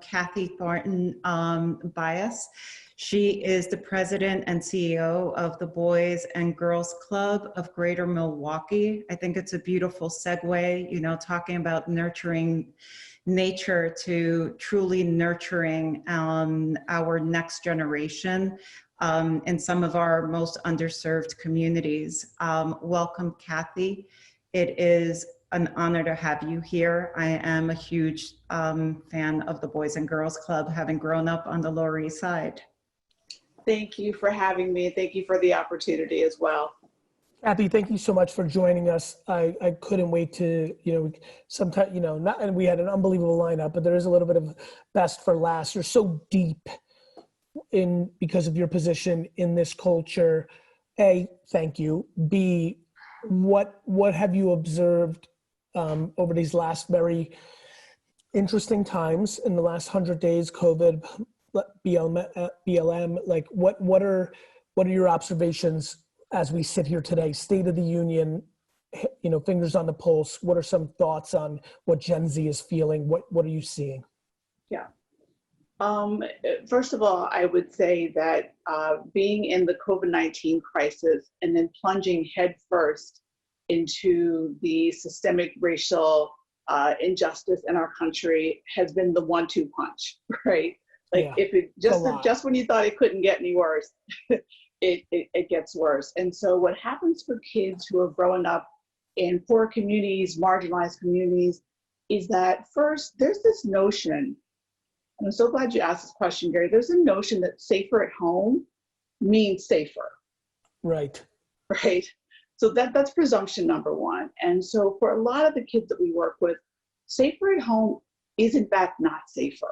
Kathy Thornton-Bias. She is the president and CEO of the Boys and Girls Club of Greater Milwaukee. I think it's a beautiful segue, talking about nurturing nature to truly nurturing our next generation in some of our most underserved communities. Welcome, Kathy. It is an honor to have you here. I am a huge fan of the Boys and Girls Club, having grown up on the Lower East Side. Thank you for having me. Thank you for the opportunity as well. Kathy, thank you so much for joining us. I couldn't wait to, sometimes, and we had an unbelievable lineup, but there is a little bit of best for last. You're so deep because of your position in this culture. A, thank you. B, what have you observed over these last very interesting times in the last 100 days, COVID, BLM, like what are your observations as we sit here today, State of the Union, fingers on the pulse? What are some thoughts on what Gen Z is feeling? What are you seeing? Yeah. First of all, I would say that being in the COVID-19 crisis and then plunging headfirst into the systemic racial injustice in our country has been the 1-2 punch, right? Like yeah, if it just when you thought it couldn't get any worse, it gets worse. And so what happens for kids who are growing up in poor communities, marginalized communities, is that first there's this notion, and I'm so glad you asked this question, Gary, there's a notion that safer at home means safer. Right. Right. So that's presumption number one. And so for a lot of the kids that we work with, safer at home is in fact not safer.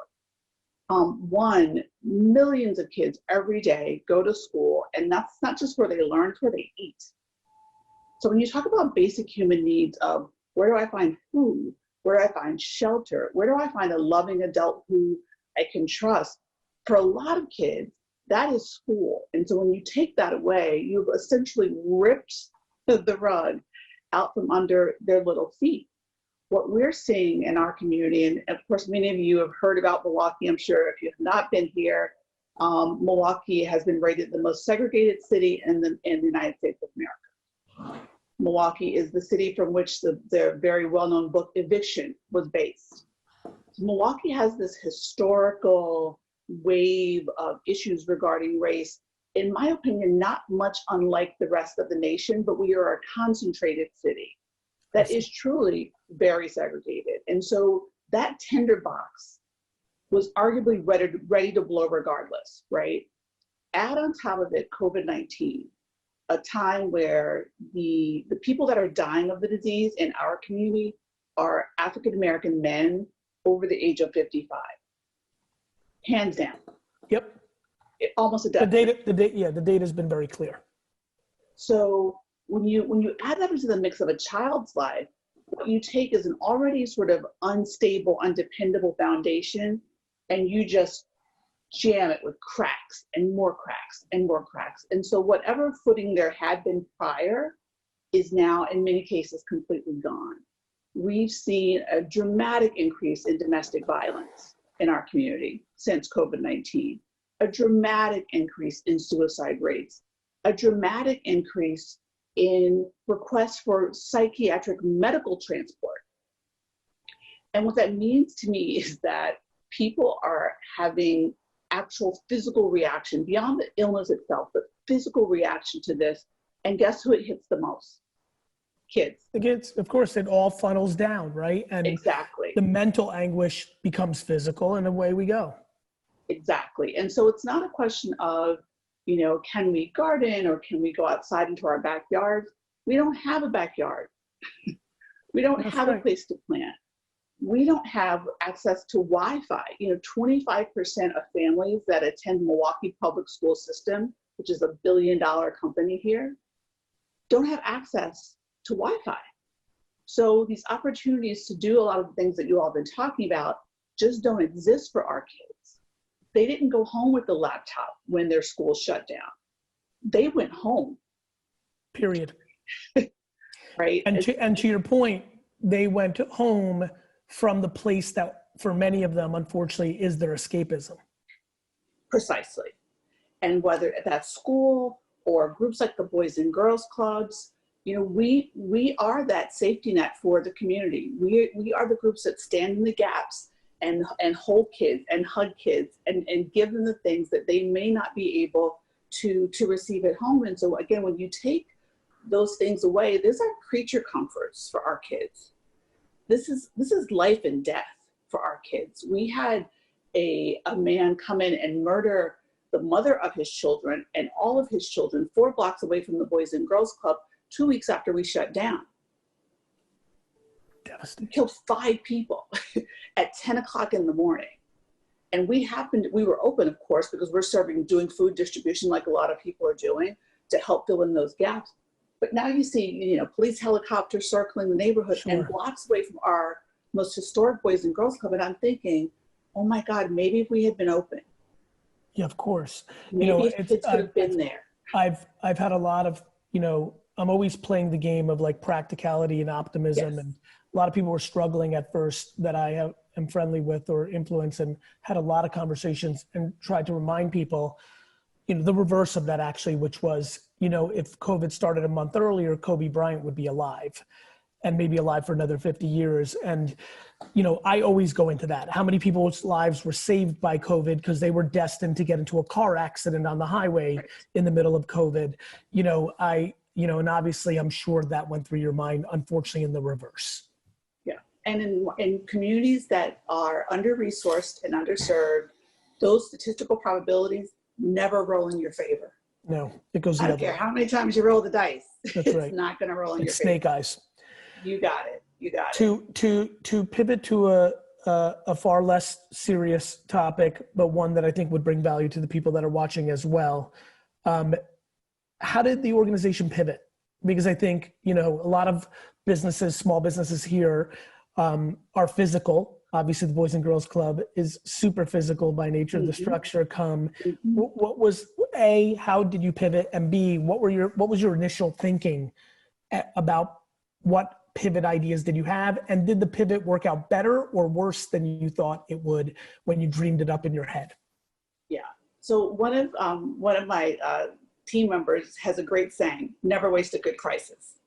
Millions of kids every day go to school, and that's not just where they learn, it's where they eat. So when you talk about basic human needs of where do I find food, where do I find shelter, where do I find a loving adult who I can trust, for a lot of kids, that is school. And so when you take that away, you've essentially ripped the rug out from under their little feet. What we're seeing in our community, and of course, many of you have heard about Milwaukee, I'm sure if you have not been here, Milwaukee has been rated the most segregated city in the United States of America. Milwaukee is the city from which their very well-known book, Eviction, was based. So Milwaukee has this historical wave of issues regarding race, in my opinion, not much unlike the rest of the nation, but we are a concentrated city that is truly very segregated. And so that tinderbox was arguably ready to blow regardless, right? Add on top of it COVID-19, a time where the people that are dying of the disease in our community are African-American men over the age of 55. Hands down. Yep. Almost a death. The data has been very clear. So when you add that into the mix of a child's life, what you take is an already sort of unstable, undependable foundation, and you just jam it with cracks and more cracks and more cracks. And so whatever footing there had been prior is now, in many cases, completely gone. We've seen a dramatic increase in domestic violence in our community since COVID-19, a dramatic increase in suicide rates, a dramatic increase in requests for psychiatric medical transport. And what that means to me is that people are having actual physical reaction beyond the illness itself, but physical reaction to this. And guess who it hits the most? Kids. The kids, of course, it all funnels down, right? And exactly. The mental anguish becomes physical, and away we go. Exactly. And so it's not a question of, can we garden or can we go outside into our backyards? We don't have a backyard. We don't have a place to plant. We don't have access to Wi-Fi. 25% of families that attend Milwaukee public school system, which is $1 billion company here, don't have access to Wi-Fi. So these opportunities to do a lot of the things that you all have been talking about just don't exist for our kids. They didn't go home with the laptop when their school shut down. They went home. Period. Right? And to your point, they went home from the place that for many of them, unfortunately, is their escapism. Precisely. And whether that's school or groups like the Boys and Girls Clubs, you know, we are that safety net for the community. We are the groups that stand in the gaps and hold kids and hug kids and give them the things that they may not be able to receive at home. And so again, when you take those things away, these are creature comforts for our kids. This is life and death for our kids. We had a man come in and murder the mother of his children and all of his children 4 blocks away from the Boys and Girls Club 2 weeks after we shut down. Devastating. He killed 5 people at 10 o'clock in the morning. And we were open, of course, because we're doing food distribution like a lot of people are doing to help fill in those gaps. But now you see, you know, police helicopters circling the neighborhood and blocks away from our most historic Boys and Girls Club. And I'm thinking, oh my God, maybe if we had been open. Yeah, of course. Maybe you know, kids could have been there. I've had a lot of, you know, I'm always playing the game of like practicality and optimism. Yes. And a lot of people were struggling at first that I am friendly with or influence, and had a lot of conversations and tried to remind people, you know, the reverse of that actually, which was, you know, if COVID started a month earlier, Kobe Bryant would be alive and maybe alive for another 50 years. And, you know, I always go into that. How many people's lives were saved by COVID because they were destined to get into a car accident on the highway in the middle of COVID? You know, and obviously I'm sure that went through your mind, unfortunately, in the reverse. Yeah. And in communities that are under-resourced and underserved, those statistical probabilities never roll in your favor. No, it goes the other way. I don't care how many times you roll the dice. That's right. It's not going to roll in your favor. It's snake eyes. You got it. You got it. To pivot to a far less serious topic, but one that I think would bring value to the people that are watching as well. How did the organization pivot? Because I think, you know, a lot of businesses, small businesses here are physical. Obviously the Boys and Girls Club is super physical by nature of the structure. What was A, how did you pivot? And B, what was your initial thinking about what pivot ideas did you have? And did the pivot work out better or worse than you thought it would when you dreamed it up in your head? Yeah. So one of my team members has a great saying: never waste a good crisis.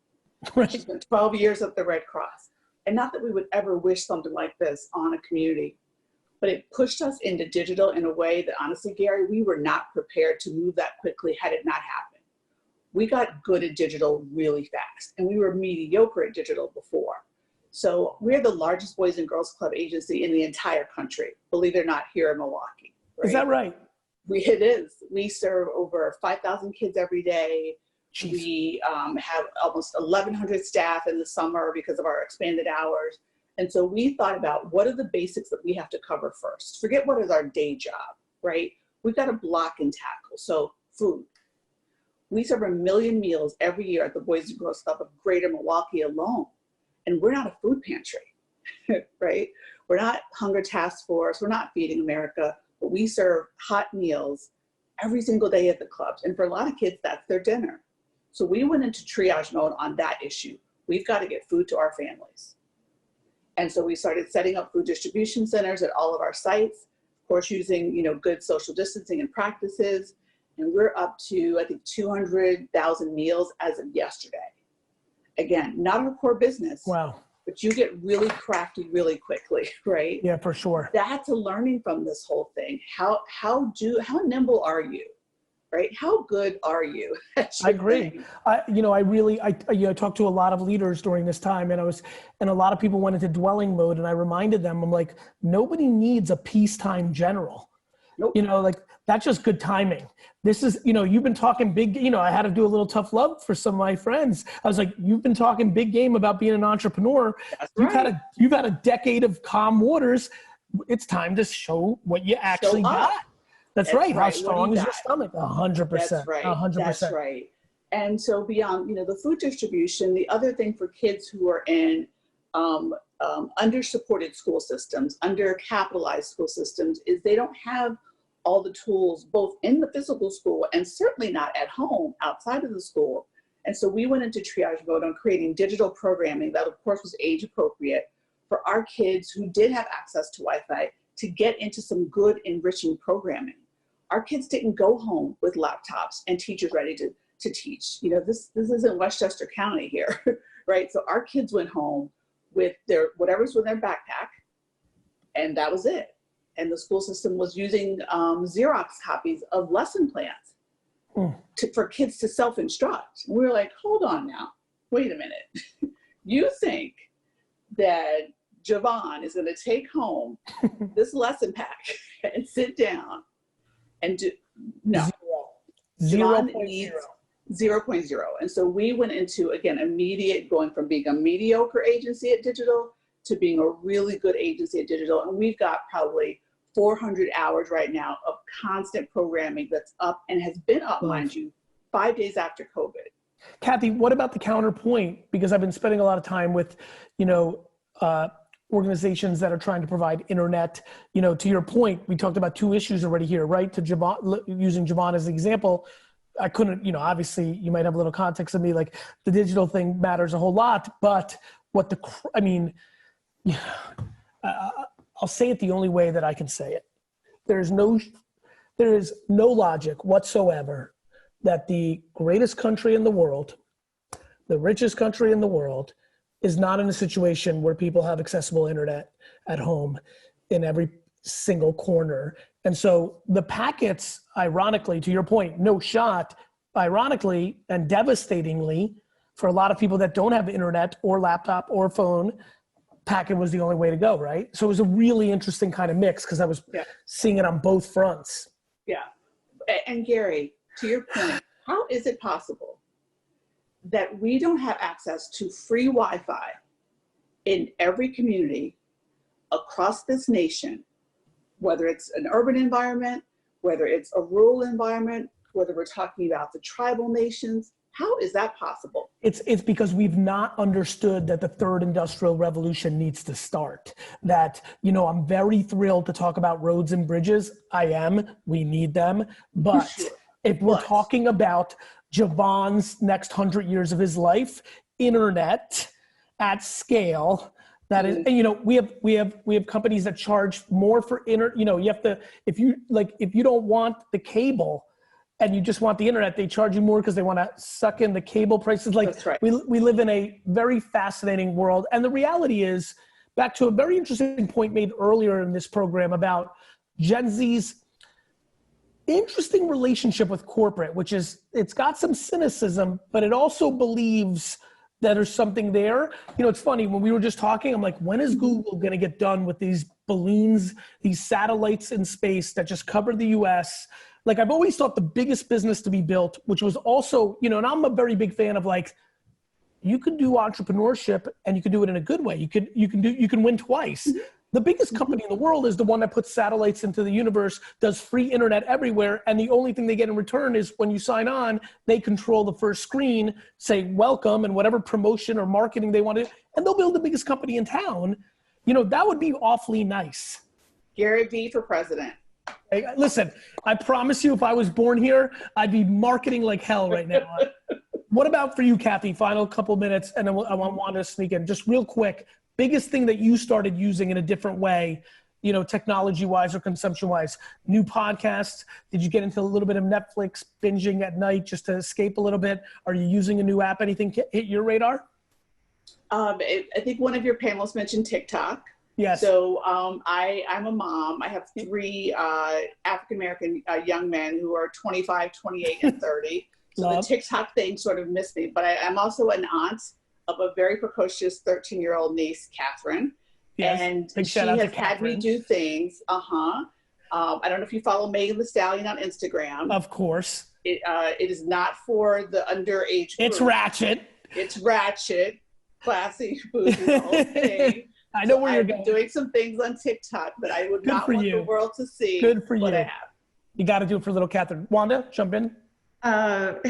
Right. She's been 12 years at the Red Cross. And not that we would ever wish something like this on a community, but it pushed us into digital in a way that honestly, Gary, we were not prepared to move that quickly had it not happened. We got good at digital really fast, and we were mediocre at digital before. So we're the largest Boys and Girls Club agency in the entire country, believe it or not, here in Milwaukee. Right? Is that right? It is. We serve over 5,000 kids every day. Jeez. We have almost 1,100 staff in the summer because of our expanded hours. And so we thought about what are the basics that we have to cover first. Forget what is our day job, right? We've got to block and tackle. So food. We serve 1 million meals every year at the Boys and Girls Club of Greater Milwaukee alone. And we're not a food pantry, right? We're not Hunger Task Force. We're not Feeding America, but we serve hot meals every single day at the clubs. And for a lot of kids, that's their dinner. So we went into triage mode on that issue. We've got to get food to our families. And so we started setting up food distribution centers at all of our sites, of course, using, you know, good social distancing and practices. And we're up to, I think, 200,000 meals as of yesterday. Again, not our core business. Wow. But you get really crafty really quickly, right? Yeah, for sure. That's a learning from this whole thing. How nimble are you? Right? How good are you? I agree. I talked to a lot of leaders during this time, and a lot of people went into dwelling mode, and I reminded them, I'm like, nobody needs a peacetime general. Nope. You know, like that's just good timing. This is, you know, you've been talking big, you know, I had to do a little tough love for some of my friends. I was like, you've been talking big game about being an entrepreneur. That's right. You've had a decade of calm waters. It's time to show what you actually got. That's right. How strong is your stomach? 100%. That's right. 100%. That's right. And so beyond, you know, the food distribution, the other thing for kids who are in under-supported school systems, under-capitalized school systems, is they don't have all the tools, both in the physical school and certainly not at home outside of the school. And so we went into triage mode on creating digital programming that, of course, was age appropriate for our kids who did have access to Wi-Fi to get into some good enriching programming. Our kids didn't go home with laptops and teachers ready to teach. You know, this isn't Westchester County here, right? So our kids went home with their whatever's in their backpack, and that was it. And the school system was using Xerox copies of lesson plans for kids to self-instruct. And we were like, hold on now, wait a minute. You think that Javon is going to take home this lesson pack and sit down and do, no. Javon needs 0.0. And so we went into, again, going from being a mediocre agency at digital to being a really good agency at digital. And we've got probably 400 hours right now of constant programming that's up and has been up, mind you, 5 days after COVID. Kathy, what about the counterpoint? Because I've been spending a lot of time with, organizations that are trying to provide internet. To your point, we talked about two issues already here, right? To Javon, using Javon as an example, I couldn't, obviously you might have a little context of me, like the digital thing matters a whole lot, but I'll say it the only way that I can say it. There is no logic whatsoever that the greatest country in the world, the richest country in the world, is not in a situation where people have accessible internet at home in every single corner. And so the packets, ironically, to your point, no shot, ironically and devastatingly, for a lot of people that don't have internet or laptop or phone, packet was the only way to go, right? So it was a really interesting kind of mix because I was seeing it on both fronts. Yeah. And Gary, to your point, how is it possible that we don't have access to free Wi-Fi in every community across this nation, whether it's an urban environment, whether it's a rural environment, whether we're talking about the tribal nations? How is that possible? It's because we've not understood that the third industrial revolution needs to start. That, I'm very thrilled to talk about roads and bridges. I am, we need them. But if we're talking about Javon's next 100 years of his life, internet at scale, that is, and we have companies that charge more for you have to, if you don't want the cable and you just want the internet, they charge you more because they want to suck in the cable prices. That's right. We live in a very fascinating world. And the reality is, back to a very interesting point made earlier in this program about Gen Z's interesting relationship with corporate, which is, it's got some cynicism, but it also believes that there's something there. It's funny, when we were just talking, I'm like, when is Google going to get done with these balloons, these satellites in space that just cover the US? Like, I've always thought the biggest business to be built, which was also, and I'm a very big fan of, like, you can do entrepreneurship and you can do it in a good way. You can win twice. The biggest company in the world is the one that puts satellites into the universe, does free internet everywhere, and the only thing they get in return is when you sign on, they control the first screen, say welcome, and whatever promotion or marketing they want to, and they'll build the biggest company in town. That would be awfully nice. Gary V for president. Hey, listen, I promise you, if I was born here, I'd be marketing like hell right now. What about for you, Kathy? Final couple minutes, and then I want Wanda to sneak in. Just real quick, biggest thing that you started using in a different way, technology-wise or consumption-wise? New podcasts? Did you get into a little bit of Netflix binging at night just to escape a little bit? Are you using a new app? Anything hit your radar? I think one of your panelists mentioned TikTok. Yes. So I'm a mom. I have three African-American young men who are 25, 28, and 30. So the TikTok thing sort of missed me. But I'm also an aunt of a very precocious 13-year-old niece, Catherine. Yes. And she has had me do things. I don't know if you follow Megan Thee Stallion on Instagram. Of course. It is not for the underage group. It's ratchet. It's ratchet. Classy, bougie, the whole thing. I know where you're going. Doing some things on TikTok that I would not want the world to see. Good for you. I have. You got to do it for little Catherine. Wanda, jump in. That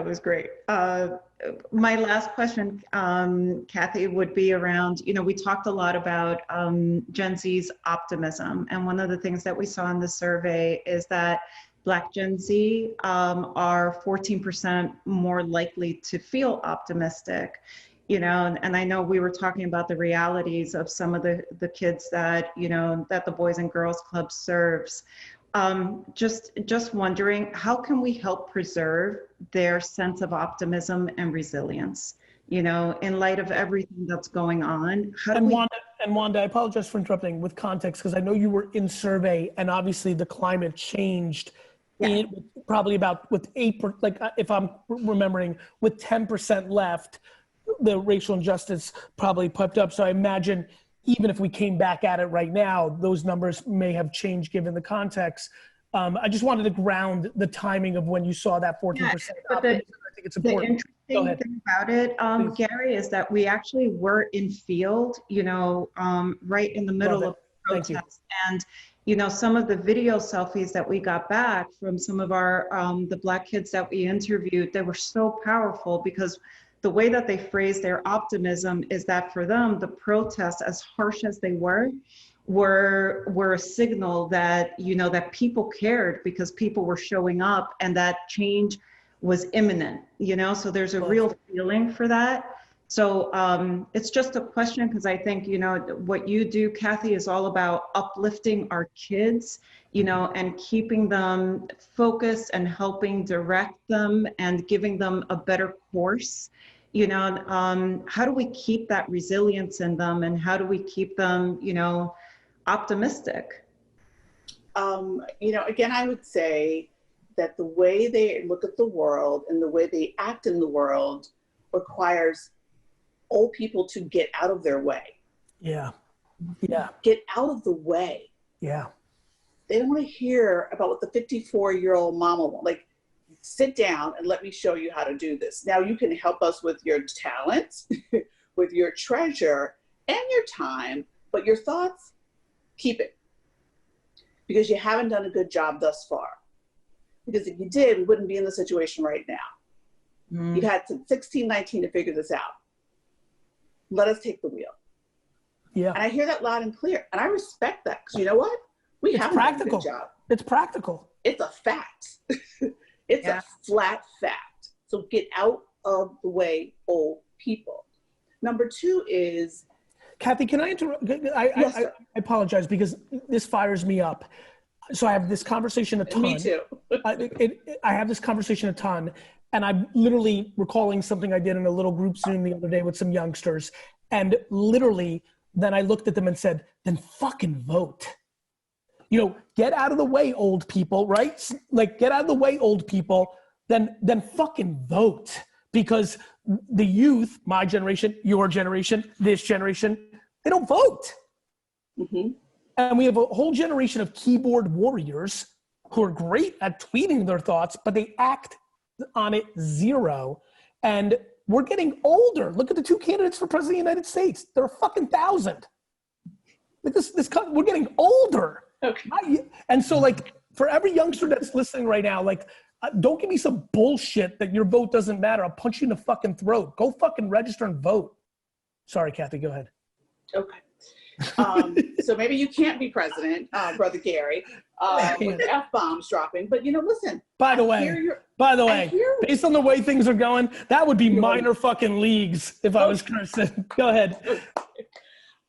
was great. My last question, Kathy, would be around, we talked a lot about Gen Z's optimism. And one of the things that we saw in the survey is that Black Gen Z are 14% more likely to feel optimistic. you know, and I know we were talking about the realities of some of the kids that, you know, that the Boys and Girls Club serves. Just wondering, how can we help preserve their sense of optimism and resilience, you know, in light of everything that's going on? How do we? Wanda, I apologize for interrupting with context, because I know you were in survey, and obviously the climate changed. Yeah. Probably about with 8%, like if I'm remembering, with 10% left, the racial injustice probably popped up. So I imagine even if we came back at it right now, those numbers may have changed given the context. I just wanted to ground the timing of when you saw that 14%. Yeah, but I think it's important. the interesting thing about it, Gary, is that we actually were in field, you know, right in the middle of the protest. And, you know, some of the video selfies that we got back from some of our, the Black kids that we interviewed, they were so powerful, because the way that they phrased their optimism is that for them, the protests, as harsh as they were a signal that, you know, that people cared, because people were showing up and that change was imminent, you know, so there's a real feeling for that. So it's just a question, because I think, you know, what you do, Kathy, is all about uplifting our kids, you know, and keeping them focused and helping direct them and giving them a better course. You know, how do we keep that resilience in them, and how do we keep them, you know, optimistic? You know, again, I would say that the way they look at the world and the way they act in the world requires old people to get out of their way. Yeah. Yeah. Get out of the way. Yeah. They don't want to hear about what the 54-year-old mama wants. Like, sit down and let me show you how to do this. Now you can help us with your talent, with your treasure and your time, but your thoughts, keep it. Because you haven't done a good job thus far. Because if you did, we wouldn't be in the situation right now. You've had since 1619 to figure this out. Let us take the wheel. Yeah. And I hear that loud and clear. And I respect that, because you know what? We haven't done a good job. It's practical. It's a fact. It's a flat fact. So get out of the way, old people. Number two is... Kathy, can I interrupt? I apologize, because this fires me up. So I have this conversation a ton. Me too. I have this conversation a ton, and I'm literally recalling something I did in a little group Zoom the other day with some youngsters. And literally, then I looked at them and said, then fucking vote. You know, get out of the way, old people, right? Like, get out of the way, old people, then fucking vote. Because the youth, my generation, your generation, this generation, they don't vote. Mm-hmm. And we have a whole generation of keyboard warriors who are great at tweeting their thoughts, but they act on it zero. And we're getting older. Look at the two candidates for president of the United States. They're a fucking 1,000. Like we're getting older. Okay. And so, like, for every youngster that's listening right now, like, don't give me some bullshit that your vote doesn't matter. I'll punch you in the fucking throat. Go fucking register and vote. Sorry, Kathy, go ahead. Okay. So maybe you can't be president, Brother Gary, with the F-bombs dropping. But, you know, listen. By the way, based on the way things are going, that would be minor fucking leagues if I was cursing. Go ahead.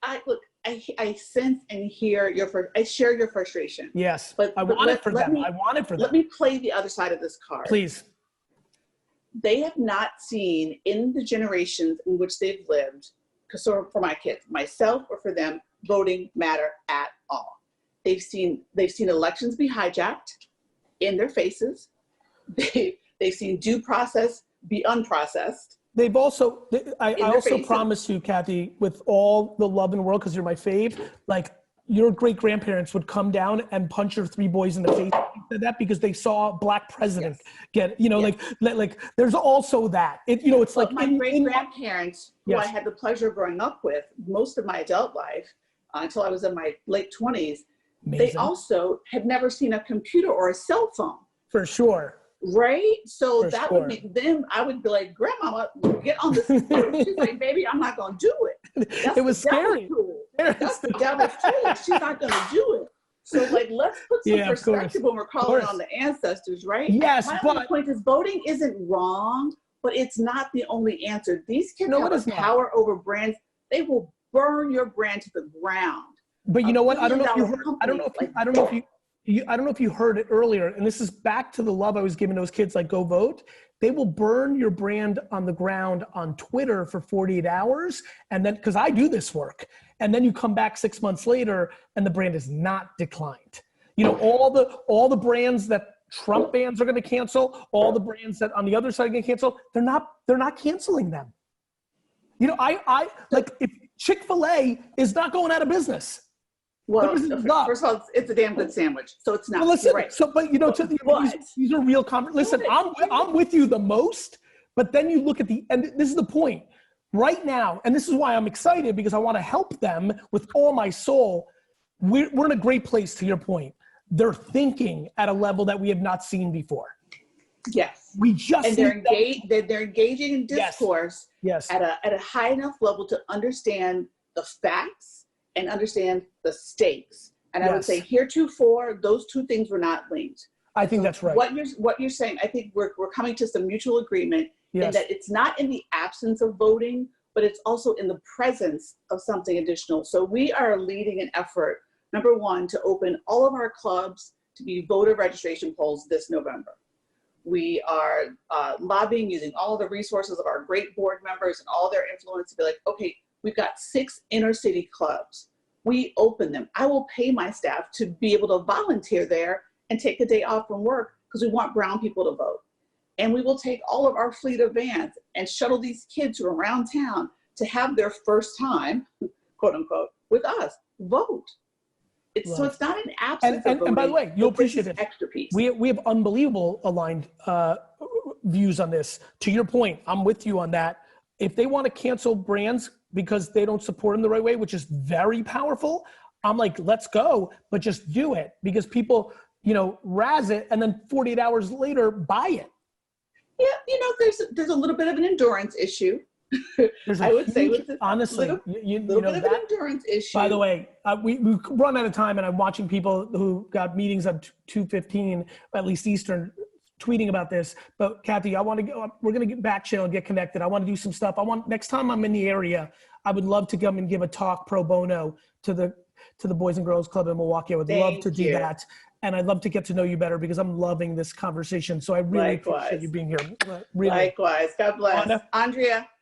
I sense and hear I share your frustration. Yes, but I want it for them. Let me play the other side of this card. Please. They have not seen in the generations in which they've lived, because for my kids, myself or for them, voting matter at all. They've seen elections be hijacked in their faces. They've seen due process be unprocessed. They've also, I also promise you, Kathy, with all the love in the world, because you're my fave, like, your great grandparents would come down and punch your three boys in the face. They said that because they saw a Black president get, you know, like there's also that. It's like my great grandparents, who I had the pleasure of growing up with most of my adult life until I was in my late 20s. Amazing. They also had never seen a computer or a cell phone. For sure. Right? So that would be them. I would be like, Grandmama, get on this phone. She's like, baby, I'm not going to do it. It was scary. That's the devil's tool. She's not going to do it. So, like, let's put some perspective when we're calling on the ancestors, right? Yes, my only point is voting isn't wrong. but it's not the only answer. These kids No, have it a is not. power over brands. They will burn your brand to the ground. But you know what? I don't know if you heard. Company, I don't know if you heard it earlier. And this is back to the love I was giving those kids. Like, go vote. They will burn your brand on the ground on Twitter for 48 hours, and then because I do this work, and then you come back 6 months later, and the brand is not declined. You know, all the brands that Trump bans are going to cancel. All the brands that on the other side are going to cancel. They're not canceling them. You know, I like if Chick-fil-A is not going out of business. Well, first of all, it's a damn good sandwich, so it's not. Well, listen, right. so but you know, these are real Listen, I'm with you the most, but then you look at and this is the point right now, and this is why I'm excited because I want to help them with all my soul. We're in a great place. To your point, they're thinking at a level that we have not seen before. Yes, we just and they're engaging in discourse. Yes. At a high enough level to understand the facts and understand the stakes. And I would say heretofore, those two things were not linked. I think that's right. What you're saying, I think we're coming to some mutual agreement in that it's not in the absence of voting, but it's also in the presence of something additional. So we are leading an effort, number one, to open all of our clubs to be voter registration polls this November. We are lobbying using all of the resources of our great board members and all their influence to be like, okay, we've got 6 inner city clubs. We open them. I will pay my staff to be able to volunteer there and take a day off from work because we want brown people to vote. And we will take all of our fleet of vans and shuttle these kids who are around town to have their first time, quote unquote, with us, vote. So it's not an absence of voting. And by the way, you'll appreciate it. Extra piece. We have unbelievable aligned views on this. To your point, I'm with you on that. If they want to cancel brands because they don't support them the right way, which is very powerful, I'm like, let's go, but just do it because people, you know, razz it and then 48 hours later buy it. Yeah, you know, there's a little bit of an endurance issue. I would say with this, honestly, little bit of an endurance issue. By the way, we run out of time, and I'm watching people who got meetings at 2:15, at least Eastern, tweeting about this. But Kathy, I want to go. We're gonna get back channel and get connected. I want to do some stuff. Next time I'm in the area, I would love to come and give a talk pro bono to the Boys and Girls Club in Milwaukee. I would love to do that. And I'd love to get to know you better because I'm loving this conversation. So I really appreciate you being here. Really. Likewise. God bless. Andrea,